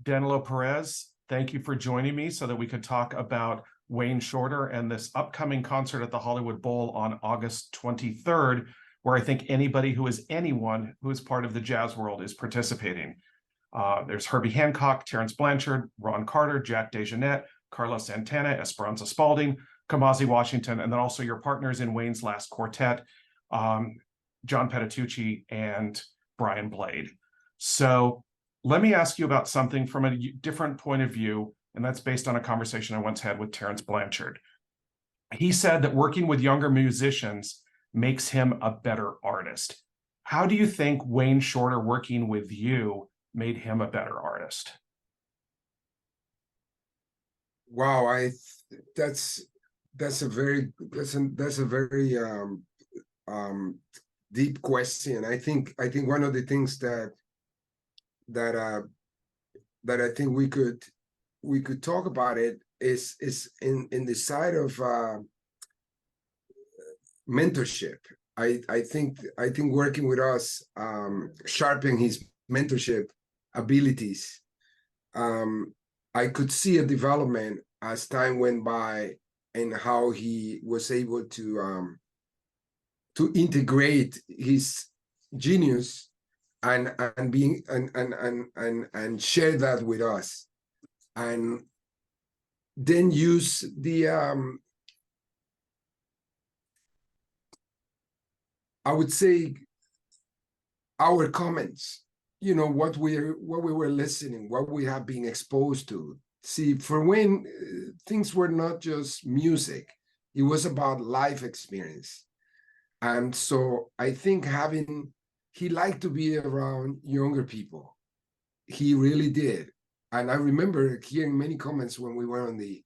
Danilo Pérez, thank you for joining me so that we could talk about Wayne Shorter and this upcoming concert at the Hollywood Bowl on August 23rd, where I think anybody who is anyone who is part of the jazz world is participating. There's Herbie Hancock, Terence Blanchard, Ron Carter, Jack DeJohnette, Carlos Santana, Esperanza Spalding, Kamasi Washington, and then also your partners in Wayne's last quartet, John Petitucci and Brian Blade. So let me ask you about something from a different point of view, and that's based on a conversation I once had with Terence Blanchard. He said that working with younger musicians makes him a better artist. How do you think Wayne Shorter working with you made him a better artist? Wow, that's a very deep question. I think one of the things that I think we could talk about it is in the side of mentorship. I think working with us, sharpening his mentorship abilities. I could see a development as time went by and how he was able to integrate his genius and share that with us, and then use the I would say our comments, what we were listening, what we have been exposed to. See, for Wayne, things were not just music, it was about life experience. And so I think he liked to be around younger people. He really did. And I remember hearing many comments when we were in the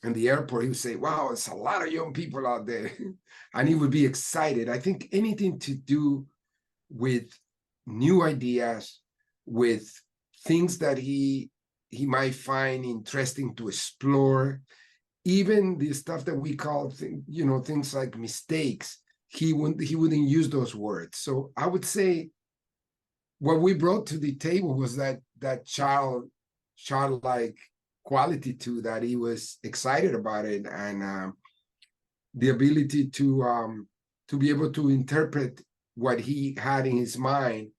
airport. He would say, wow, it's a lot of young people out there. And he would be excited. I think anything to do with new ideas, with things that he might find interesting to explore, even the stuff that we call things like mistakes, he wouldn't use those words. So I would say what we brought to the table was that childlike quality to that. He was excited about it, and the ability to be able to interpret what he had in his mind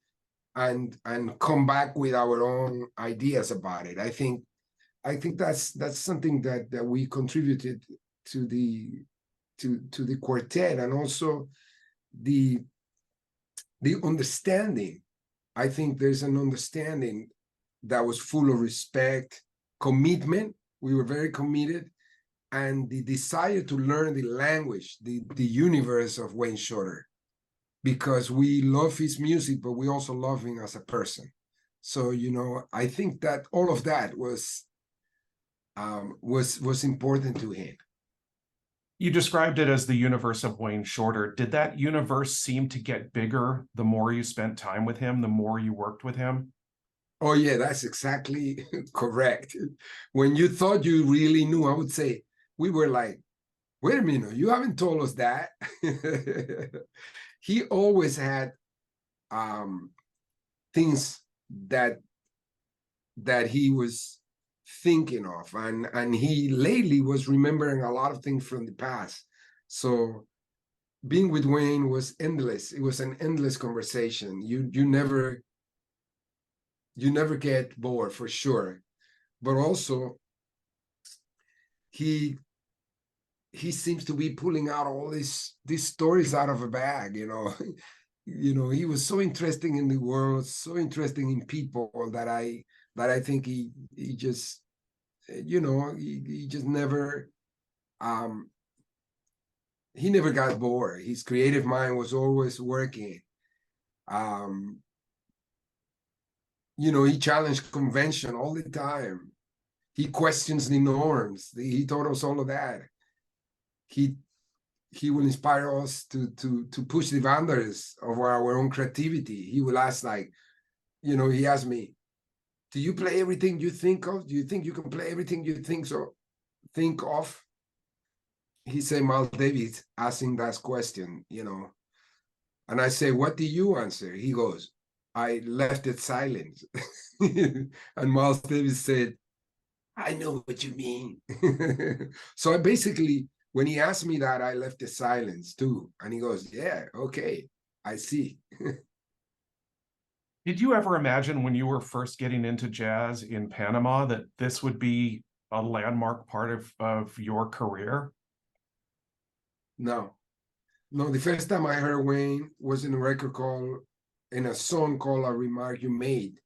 and come back with our own ideas about it. I think that's something that we contributed to the quartet, and also the understanding. I think there's an understanding that was full of respect, commitment. We were very committed, and the desire to learn the language, the universe of Wayne Shorter, because we love his music, but we also love him as a person. So, I think that all of that was important to him. You described it as the universe of Wayne Shorter. Did that universe seem to get bigger the more you spent time with him, the more you worked with him? Oh, yeah, that's exactly correct. When you thought you really knew, I would say, we were like, wait a minute, you haven't told us that. He always had things that he was thinking of, and he lately was remembering a lot of things from the past. So being with Wayne was endless. It was an endless conversation. You never get bored, for sure. But also he seems to be pulling out all these stories out of a bag. He was so interesting in the world, so interesting in people, that I think he just he just never he never got bored. His creative mind was always working. He challenged convention all the time. He questions the norms. He taught us all of that. He will inspire us to push the boundaries of our own creativity. He will ask, he asked me, do you play everything you think of? Do you think you can play everything you think of? He said, Miles Davis asking that question, And I say, what do you answer? He goes, I left it silent. And Miles Davis said, I know what you mean. So I basically, when he asked me that, I left the silence too. And he goes, yeah, okay, I see. Did you ever imagine when you were first getting into jazz in Panama that this would be a landmark part of your career? No, no, the first time I heard Wayne was in a record called, in a song called A Remark You Made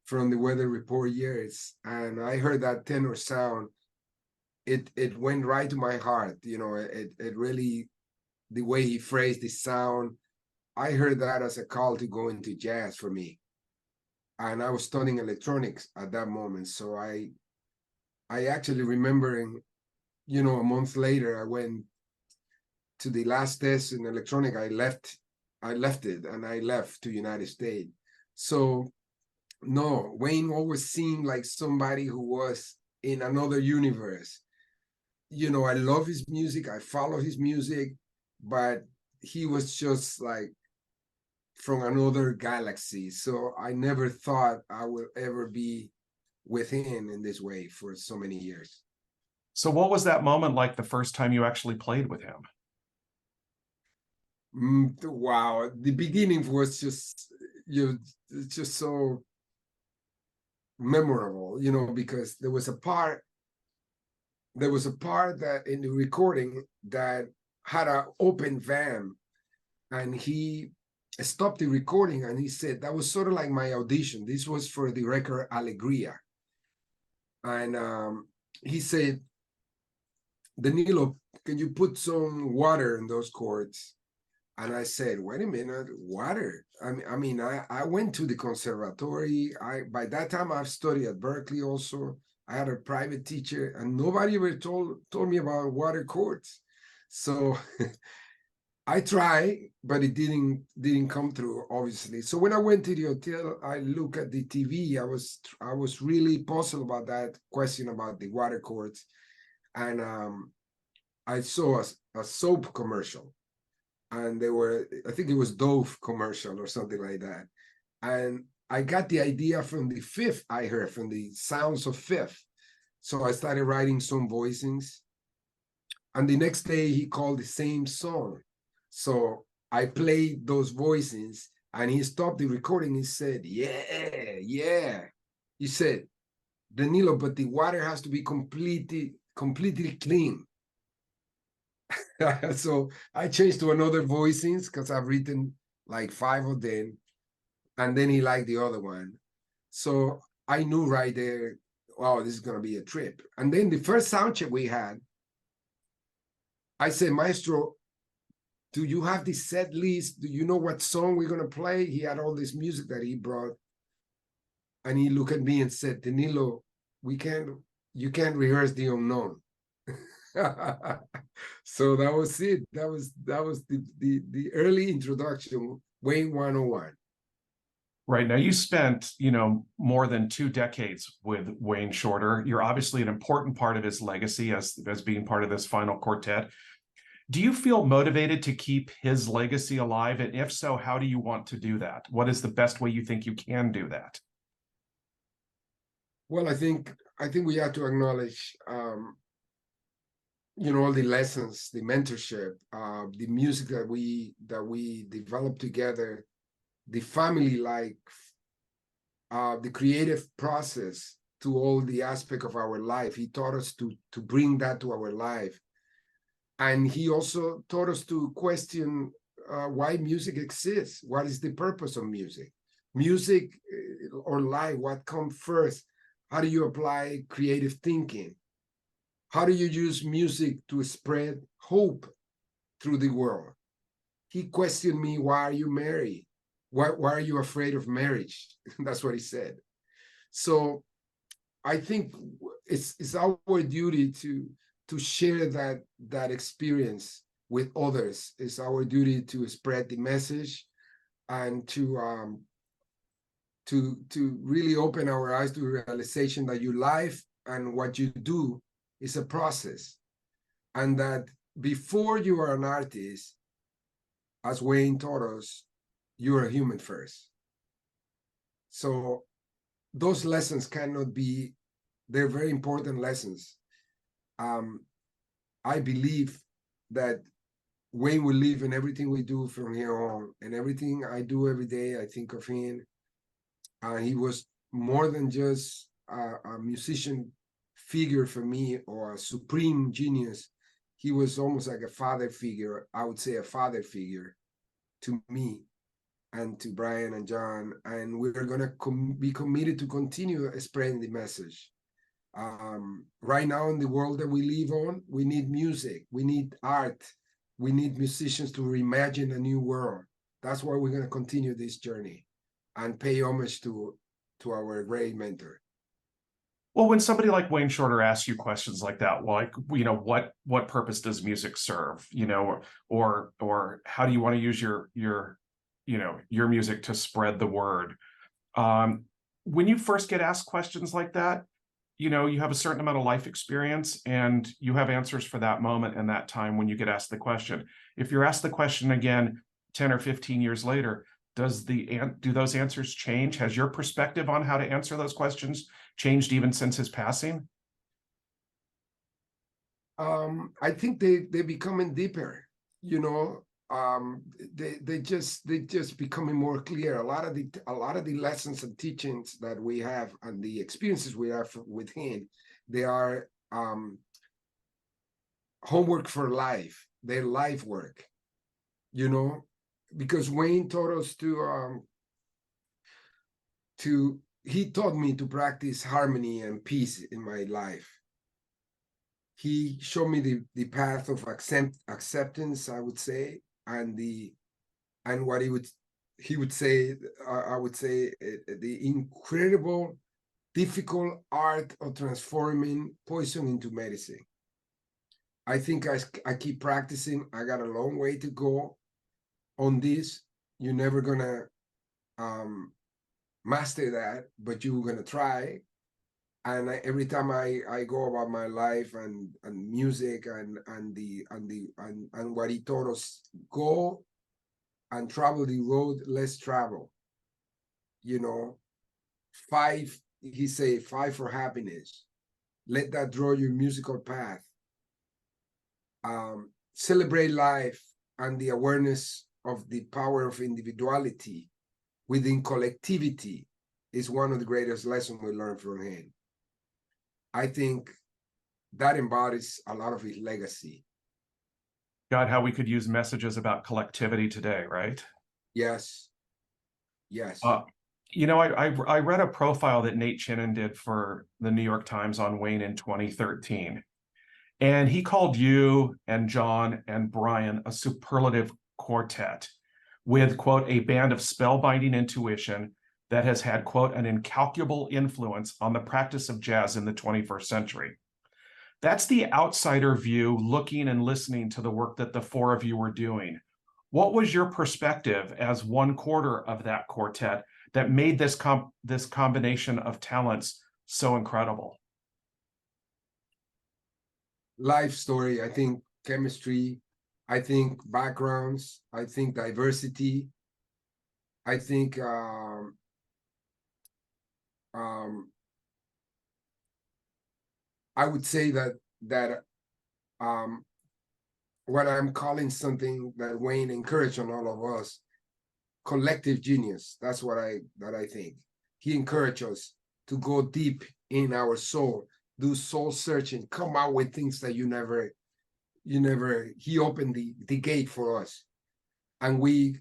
from the Weather Report years. And I heard that tenor sound. It went right to my heart. You know, it really, the way he phrased the sound, I heard that as a call to go into jazz for me. And I was studying electronics at that moment. So I actually remembering, you know, a month later, I went to the last test in electronic. I left it and I left to United States. So no, Wayne always seemed like somebody who was in another universe. You know, I love his music, I follow his music, but he was just like from another galaxy. So I never thought I would ever be with him in this way for so many years. So what was that moment like the first time you actually played with him? Wow, the beginning was just, you just so memorable, you know, because there was a part that in the recording that had an open van, and he stopped the recording and he said that was sort of like my audition. This was for the record Alegria. And he said, Danilo, can you put some water in those chords? And I said, wait a minute, water. I went to the conservatory. By that time I've studied at Berkeley also. I had a private teacher, and nobody ever told me about water chords. So I tried, but it didn't come through, obviously. So when I went to the hotel, I looked at the TV. I was really puzzled about that question about the water chords, and I saw a soap commercial, and I think it was Dove commercial or something like that. And I got the idea from the fifth I heard, from the sounds of fifth. So I started writing some voicings. And the next day he called the same song. So I played those voicings and he stopped the recording. He said, yeah, yeah. He said, Danilo, but the water has to be completely clean. So I changed to another voicings because I've written like 5 of them. And then he liked the other one. So I knew right there, wow, this is going to be a trip. And then the first sound check we had, I said, Maestro, do you have the set list? Do you know what song we're going to play? He had all this music that he brought. And he looked at me and said, Danilo, you can't rehearse the unknown. So that was it. That was the early introduction, Wayne 101. Right. Now you spent, more than 2 decades with Wayne Shorter. You're obviously an important part of his legacy as being part of this final quartet. Do you feel motivated to keep his legacy alive? And if so, how do you want to do that? What is the best way you think you can do that? Well, I think we have to acknowledge, all the lessons, the mentorship, the music that we developed together, the family life, the creative process to all the aspect of our life. He taught us to bring that to our life. And he also taught us to question why music exists. What is the purpose of music? Music or life, what comes first? How do you apply creative thinking? How do you use music to spread hope through the world? He questioned me, why are you married? Why are you afraid of marriage? That's what he said. So I think it's our duty to share that experience with others. It's our duty to spread the message and to really open our eyes to the realization that your life and what you do is a process, and that before you are an artist, as Wayne taught us, you're a human first. So those lessons cannot be, they're very important lessons. I believe that Wayne will live in everything we do from here on, and everything I do every day, I think of him. He was more than just a musician figure for me or a supreme genius. He was almost like a father figure. I would say a father figure to me and to Brian and John. And we're going to be committed to continue spreading the message. Right now in the world that we live on, we need music, we need art, we need musicians to reimagine a new world. That's why we're going to continue this journey and pay homage to our great mentor. Well, when somebody like Wayne Shorter asks you questions like that, like, what purpose does music serve, or how do you want to use your music to spread the word? When you first get asked questions like that, you have a certain amount of life experience and you have answers for that moment and that time when you get asked the question. If you're asked the question again 10 or 15 years later, do those answers change? Has your perspective on how to answer those questions changed even since his passing? I think they're becoming deeper, they just becoming more clear. A lot of the lessons and teachings that we have and the experiences we have with him, they are homework for life. They're life work, because Wayne taught us he taught me to practice harmony and peace in my life. He showed me the path of acceptance, I would say, and what he would say, I would say, the incredible, difficult art of transforming poison into medicine. I think I keep practicing. I got a long way to go on this. You're never gonna master that, but you're gonna try. And every time I go about my life and music and what he taught us, go and travel the road less traveled. Five for happiness. Let that draw your musical path. Celebrate life and the awareness of the power of individuality within collectivity is one of the greatest lessons we learned from him. I think that embodies a lot of his legacy. God, how we could use messages about collectivity today, right? Yes. Yes. I read a profile that Nate Chinnon did for the New York Times on Wayne in 2013. And he called you and John and Brian a superlative quartet with, quote, a band of spellbinding intuition that has had, quote, an incalculable influence on the practice of jazz in the 21st century. That's the outsider view, looking and listening to the work that the four of you were doing. What was your perspective as one quarter of that quartet that made this combination of talents so incredible? Life story, I think chemistry, I think backgrounds, I think diversity, I think I would say that what I'm calling something that Wayne encouraged on all of us, collective genius. That's what I think. He encouraged us to go deep in our soul, do soul searching, come out with things that you never, he opened the gate for us. And we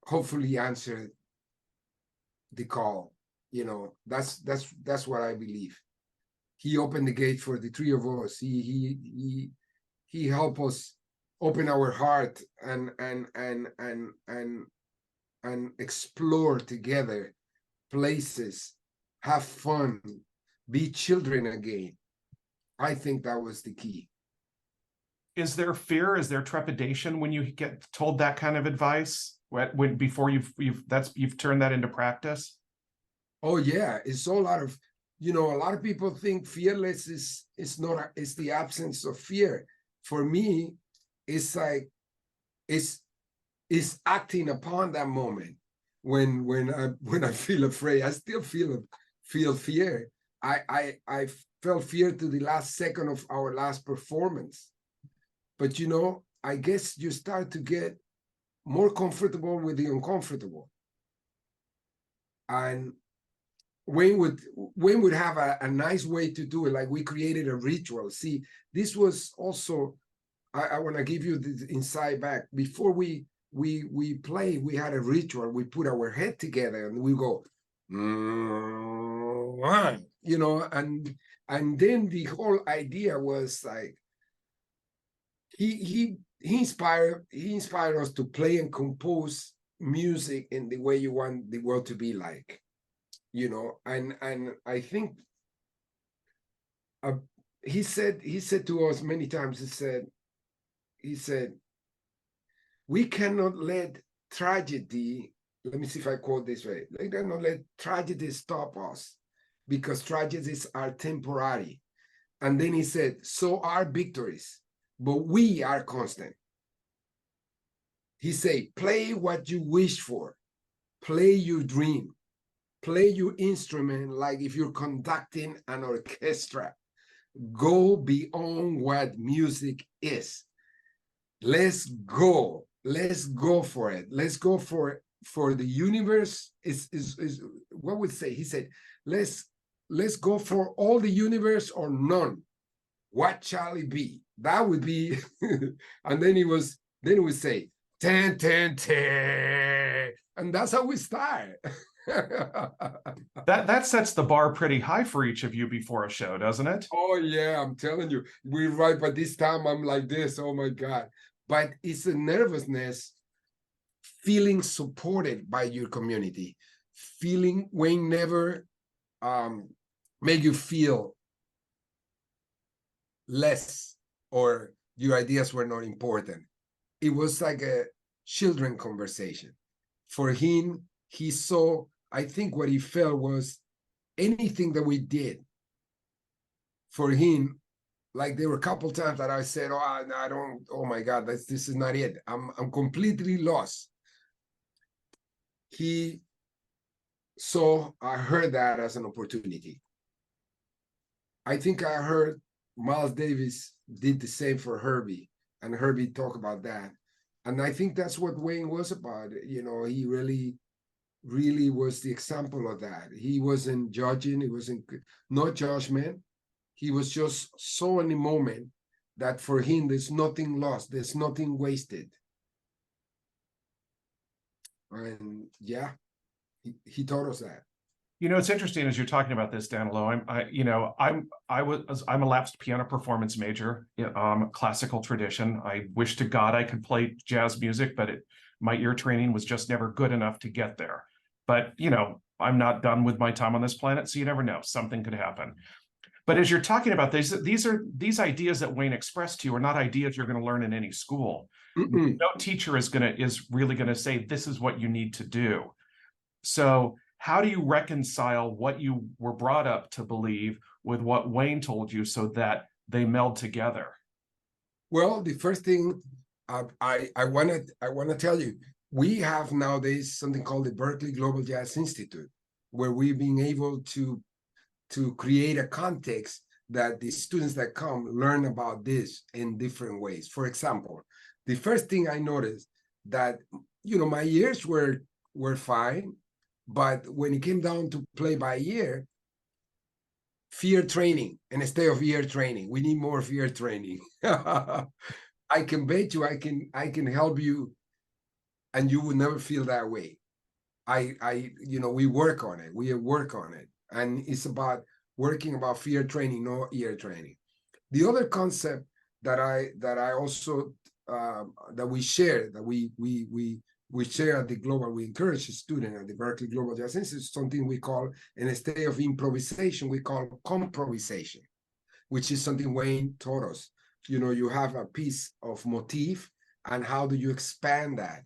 hopefully answered the call. That's what I believe. He opened the gate for the three of us. He helped us open our heart and explore together places, have fun, be children again. I think that was the key. Is there fear? Is there trepidation when you get told that kind of advice? Before you've turned that into practice? Oh yeah, it's a lot of, a lot of people think fearless is the absence of fear. For me, it's like it's acting upon that moment. when I feel afraid. I still feel fear. I felt fear to the last second of our last performance. But you know, I guess you start to get more comfortable with the uncomfortable. And Wayne would have a nice way to do it. Like we created a ritual. See, this was also, I want to give you the inside back. Before we play, we had a ritual. We put our head together and we go, you know, and then the whole idea was like he inspired us to play and compose music in the way you want the world to be like, you know. And I think he said to us many times, he said we cannot let tragedy, let me see if I quote this right, we cannot let tragedy stop us because tragedies are temporary. And then he said, so are victories, but we are constant. He said, play what you wish for, play your dream, play your instrument like if you're conducting an orchestra. Go beyond what music is. Let's go for it. Let's go for the universe. Is what would say? He said, let's go for all the universe or none. What shall it be? That would be, and then he would say, 10, 10, 10. And that's how we start. That sets the bar pretty high for each of you before a show, doesn't it? Oh yeah, I'm telling you, we write, but this time I'm like this. Oh my God. But it's a nervousness, feeling supported by your community, feeling Wayne never make you feel less or your ideas were not important. It was like a children conversation. For him, he saw, I think what he felt was anything that we did for him, like there were a couple times that I said, oh, I don't, oh my God, this is not it. I'm completely lost. He saw, I heard that as an opportunity. I think I heard Miles Davis did the same for Herbie, and Herbie talked about that. And I think that's what Wayne was about. You know, he really was the example of that. He wasn't judging, it wasn't no judgment. He was just so in the moment that for him, there's nothing lost, there's nothing wasted. And yeah, he taught us that. You know, it's interesting as you're talking about this, Danilo. I'm a lapsed piano performance major, classical tradition. I wish to God I could play jazz music, but my ear training was just never good enough to get there. But you know, I'm not done with my time on this planet, so you never know, something could happen. But as you're talking about these ideas that Wayne expressed to you are not ideas you're going to learn in any school. No teacher is really going to say this is what you need to do. So how do you reconcile what you were brought up to believe with what Wayne told you so that they meld together? Well, the first thing I want to tell you, we have nowadays something called the Berklee Global Jazz Institute, where we've been able to create a context that the students that come learn about this in different ways. For example, the first thing I noticed that, you know, my ears were fine, but when it came down to play by ear, fear training instead of ear training. We need more fear training. I can bet you I can help you and you will never feel that way. You know, we work on it. We work on it. And it's about working about fear training, no ear training. The other concept that I also that we share, that we share at the global, we encourage a student at the Berklee Global Jazz Institute, something we call, instead of improvisation, we call comprovisation, which is something Wayne taught us. You know, you have a piece of motif, and how do you expand that?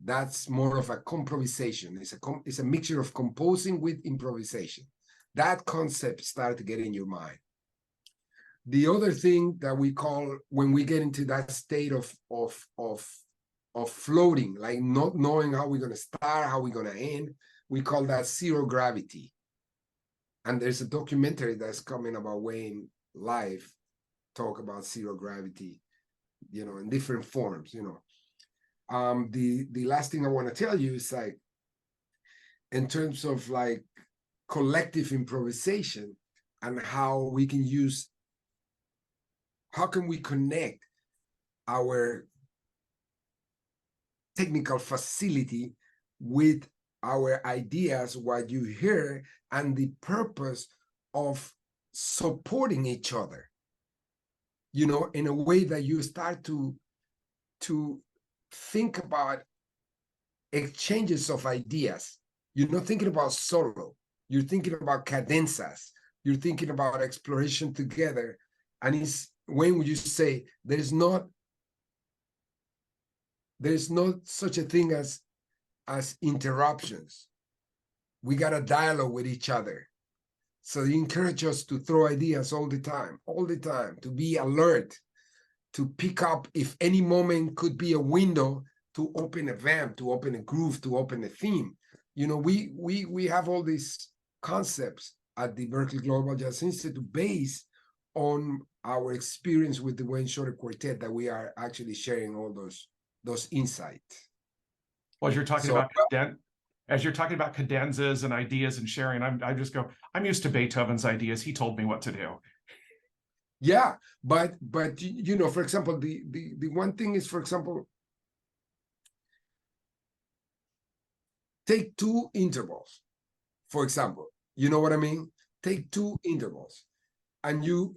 That's more of a comprovisation. It's a mixture of composing with improvisation. That concept started to get in your mind. The other thing that we call, when we get into that state of of floating, like not knowing how we're going to start, how we're going to end. We call that zero gravity. And there's a documentary that's coming about Wayne live, talk about zero gravity, you know, in different forms, you know. The last thing I want to tell you is like, in terms of like collective improvisation and how we can use, how can we connect our technical facility with our ideas, what you hear, and the purpose of supporting each other, you know, in a way that you start to think about exchanges of ideas. You're not thinking about solo, you're thinking about cadenzas, you're thinking about exploration together. And it's when you say there's not such a thing as interruptions. We got a dialogue with each other. So you encourage us to throw ideas all the time, to be alert, to pick up if any moment could be a window to open a vamp, to open a groove, to open a theme. You know, we have all these concepts at the Berklee Global Jazz Institute based on our experience with the Wayne Shorter Quartet, that we are actually sharing all those insights. Well, as you're talking about cadenzas and ideas and sharing, I just go, I'm used to Beethoven's ideas. He told me what to do. Yeah, but you know, for example, the one thing is, for example, take two intervals, for example. You know what I mean? Take two intervals, and you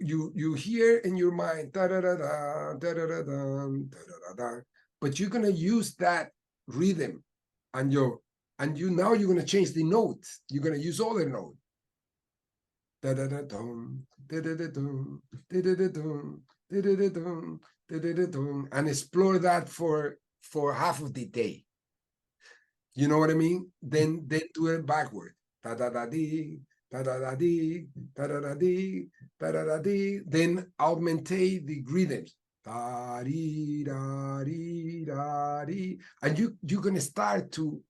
hear in your mind da da da da da da da da da da, but you're gonna use that rhythm, and now you're gonna change the notes. You're gonna use other notes. Da da da dum, da da da dum, da da da dum, da da da dum, da da da dum, and explore that for half of the day. You know what I mean? Then do it backward. Da da da dee, da da da dee, da da da dee, da da da dee. Then augmentate the rhythms. Da dee da dee da dee. And you're gonna start to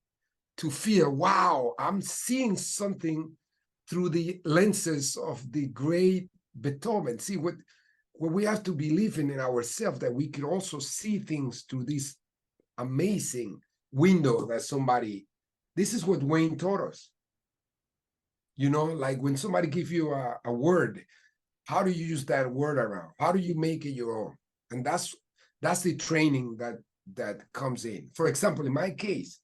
feel, wow, I'm seeing something through the lenses of the great Beethoven. See, what we have to believe in ourselves, that we can also see things through this amazing window that somebody, this is what Wayne taught us. You know, like when somebody gives you a word, how do you use that word around? How do you make it your own? And that's the training that comes in. For example, in my case,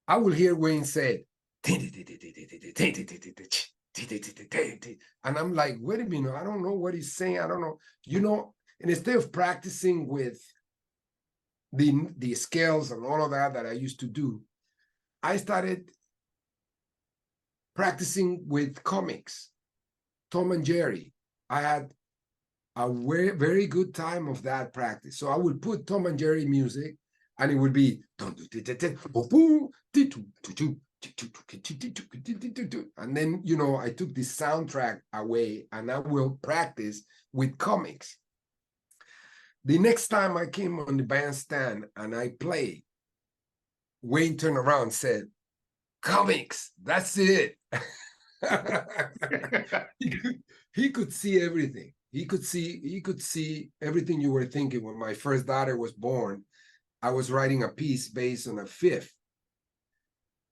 I will hear Wayne say, and I'm like, wait a minute, I don't know what he's saying. I don't know. You know, and instead of practicing with the scales and all of that I used to do, I started practicing with comics, Tom and Jerry. I had a very good time of that practice. So I would put Tom and Jerry music, and it would be, and then, you know, I took the soundtrack away, and I will practice with comics. The next time I came on the bandstand and I played, Wayne turned around and said, comics, that's it. He could see everything. He could see everything you were thinking. When my first daughter was born, I was writing a piece based on a fifth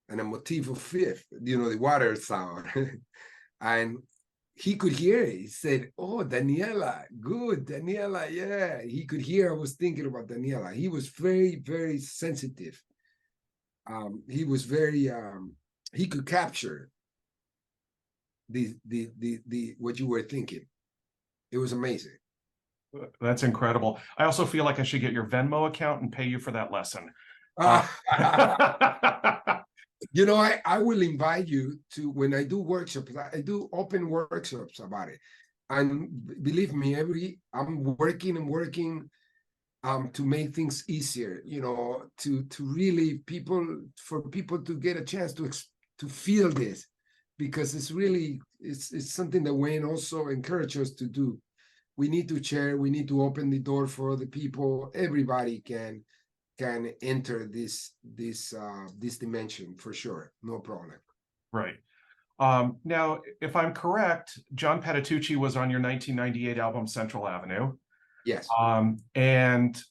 and a motif of fifth, you know, the water sound. And he could hear it. He said, oh, Daniela, good, Daniela, yeah. He could hear I was thinking about Daniela. He was very, very sensitive. He was very, he could capture the what you were thinking. It was amazing. That's incredible. I also feel like I should get your Venmo account and pay you for that lesson. You know, I will invite you to, when I do workshops, I do open workshops about it. And believe me, I'm working to make things easier, you know, to really for people to get a chance to feel this, because it's really, it's something that Wayne also encouraged us to do. We need to share, we need to open the door for other people. Everybody can can enter this dimension for sure, no problem. Right. Now, if I'm correct, John Patitucci was on your 1998 album Central Avenue. Yes, And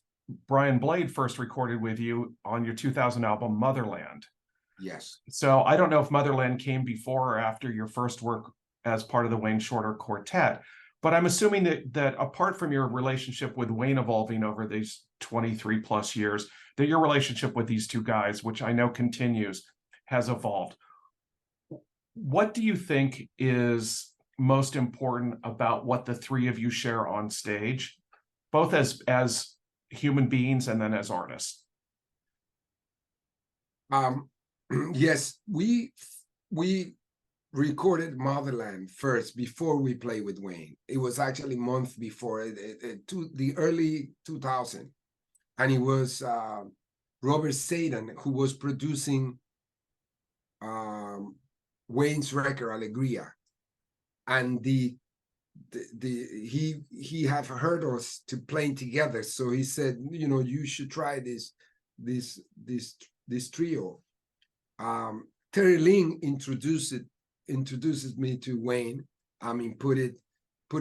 Brian Blade first recorded with you on your 2000 album Motherland. yes. So I don't know if Motherland came before or after your first work as part of the Wayne Shorter Quartet, but I'm assuming that apart from your relationship with Wayne evolving over these 23 plus years, that your relationship with these two guys, which I know continues, has evolved. What do you think is most important about what the three of you share on stage, both as human beings and then as artists? Yes, we recorded Motherland first before we played with Wayne. It was actually a month before to the early 2000, and it was Robert Satan who was producing Wayne's record Alegría, and he had heard us to playing together, so he said, you know, you should try this trio. Terry Ling introduces me to Wayne. I mean, put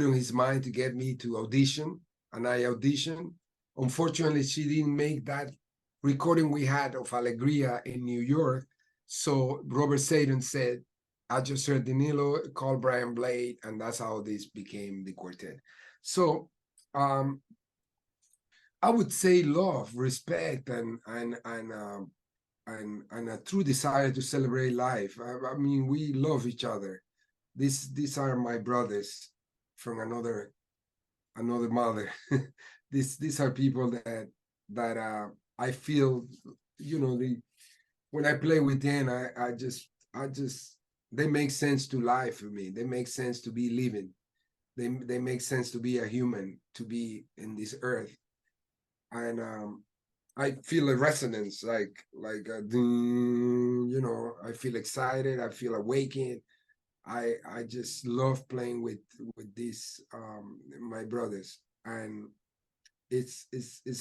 on his mind to get me to audition, and I auditioned. Unfortunately, she didn't make that recording we had of Alegría in New York. So Robert Satan said, I just heard Danilo call Brian Blade, and that's how this became the quartet. So I would say love, respect, and a true desire to celebrate life. I mean, we love each other. These are my brothers from another mother. These are people that I feel, you know, when I play with them, I just they make sense to life for me. They make sense to be living. They make sense to be a human, to be in this earth. And I feel a resonance, like a you know, I feel excited, I feel awakened. I just love playing with these my brothers, and it's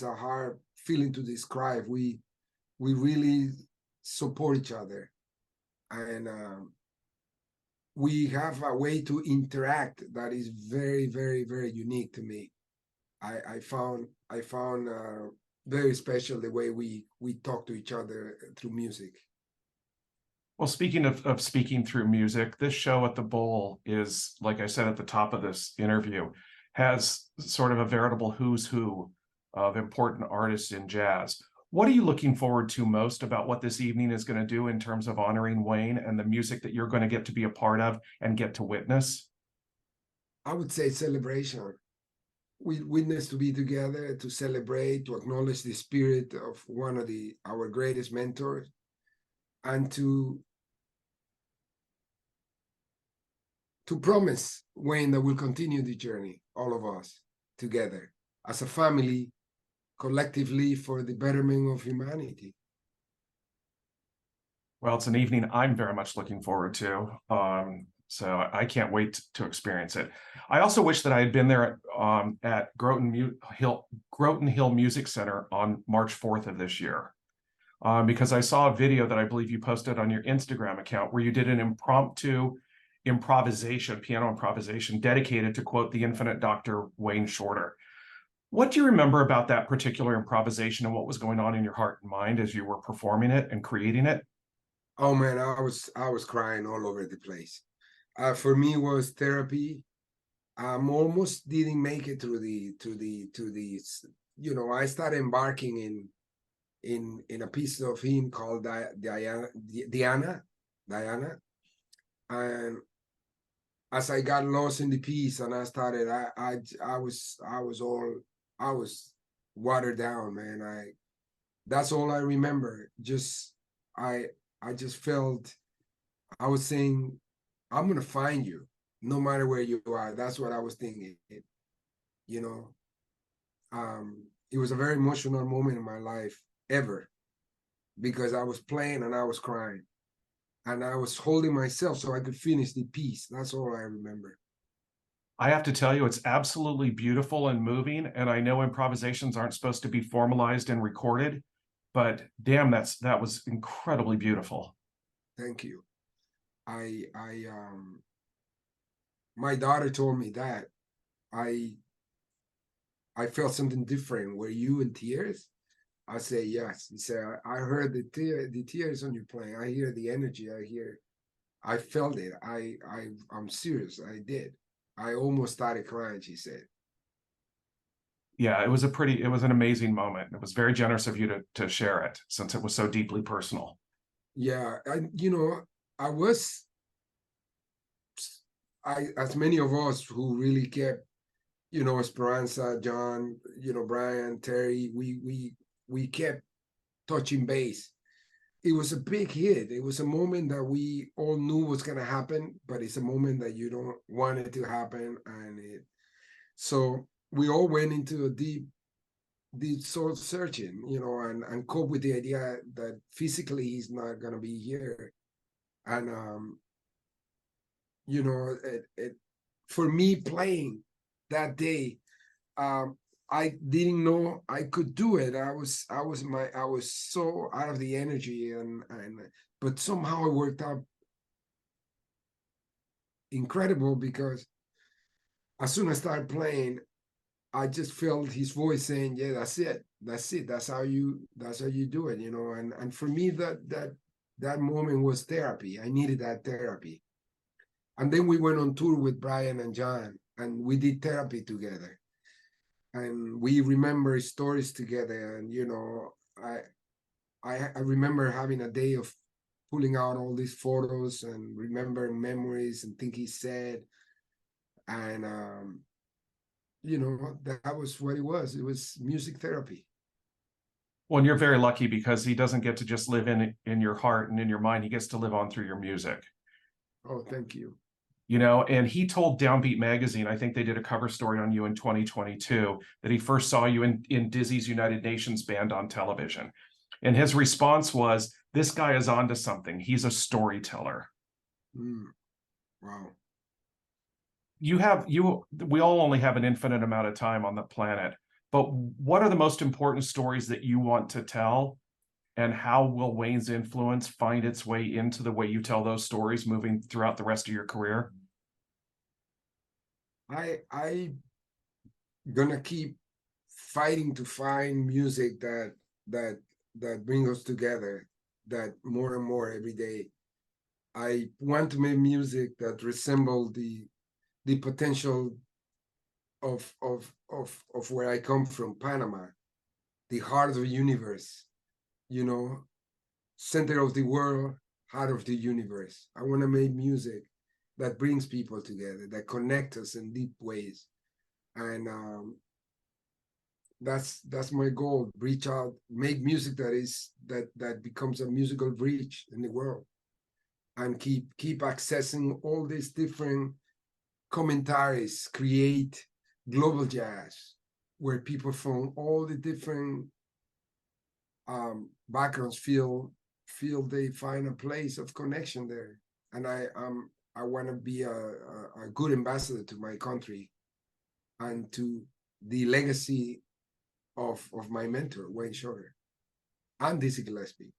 a hard feeling to describe. We really support each other, and we have a way to interact that is very, very, very unique to me. I found very special the way we talk to each other through music. Well, speaking of speaking through music, this show at the Bowl is, like I said at the top of this interview, has sort of a veritable who's who of important artists in jazz. What are you looking forward to most about what this evening is going to do in terms of honoring Wayne and the music that you're going to get to be a part of and get to witness? I would say celebration. We witness to be together, to celebrate, to acknowledge the spirit of one of our greatest mentors, and to promise Wayne that we'll continue the journey, all of us together as a family, collectively, for the betterment of humanity. Well, it's an evening I'm very much looking forward to. So I can't wait to experience it. I also wish that I had been there at Groton Hill Music Center on March 4th of this year, because I saw a video that I believe you posted on your Instagram account where you did an impromptu piano improvisation dedicated to, quote, the infinite Dr. Wayne Shorter. What do you remember about that particular improvisation and what was going on in your heart and mind as you were performing it and creating it? Oh man, I was crying all over the place. For me, it was therapy. Almost didn't make it to the. You know, I started embarking in a piece of him called Diana, and as I got lost in the piece and I started, I was watered down, man. That's all I remember. I just felt I was saying, I'm gonna find you no matter where you are. That's what I was thinking. You know, it was a very emotional moment in my life ever, because I was playing and I was crying and I was holding myself so I could finish the piece. That's all I remember. I have to tell you, it's absolutely beautiful and moving. And I know improvisations aren't supposed to be formalized and recorded, but damn, that was incredibly beautiful. Thank you. My daughter told me that I I felt something different. Were you in tears? I say yes. He said, I heard the tears on your playing. I hear the energy. I felt it. I'm serious. I did. I almost started crying, she said. Yeah, it was an amazing moment. It was very generous of you to share it, since it was so deeply personal. Yeah, I was, as many of us who really kept, Esperanza, John, Brian, Terry, we kept touching base. It was a big hit. It was a moment that we all knew was going to happen, but it's a moment that you don't want it to happen. So we all went into a deep soul searching, and cope with the idea that physically he's not going to be here. And, for me playing that day, I didn't know I could do it. I was so out of the energy, but somehow it worked out incredible, because as soon as I started playing, I just felt his voice saying, "Yeah, that's it. That's it. That's how you do it." And for me, that moment was therapy. I needed that therapy. And then we went on tour with Brian and John, and we did therapy together. And we remember stories together. And I remember having a day of pulling out all these photos and remembering memories and things he said. And that was what it was. It was music therapy. Well, and you're very lucky, because he doesn't get to just live in your heart and in your mind. He gets to live on through your music. Oh, thank you. And he told Downbeat Magazine, I think they did a cover story on you in 2022, that he first saw you in Dizzy's United Nations band on television. And his response was, this guy is onto something. He's a storyteller. Wow. We all only have an infinite amount of time on the planet, but what are the most important stories that you want to tell? And how will Wayne's influence find its way into the way you tell those stories moving throughout the rest of your career? I gonna keep fighting to find music that brings us together, that more and more every day. I want to make music that resemble the potential of where I come from, Panama, the heart of the universe, center of the world, heart of the universe. I want to make music that brings people together, that connect us in deep ways. And that's my goal. Reach out, make music that becomes a musical bridge in the world, and keep accessing all these different commentaries, create global jazz, where people from all the different backgrounds feel they find a place of connection there. And I want to be a good ambassador to my country and to the legacy of my mentor, Wayne Shorter, and Dizzy Gillespie.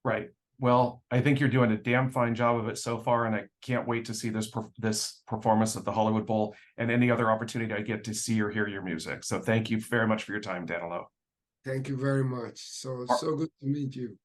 Right. Well, I think you're doing a damn fine job of it so far, and I can't wait to see this performance at the Hollywood Bowl and any other opportunity I get to see or hear your music. So thank you very much for your time, Danilo. Thank you very much. So good to meet you.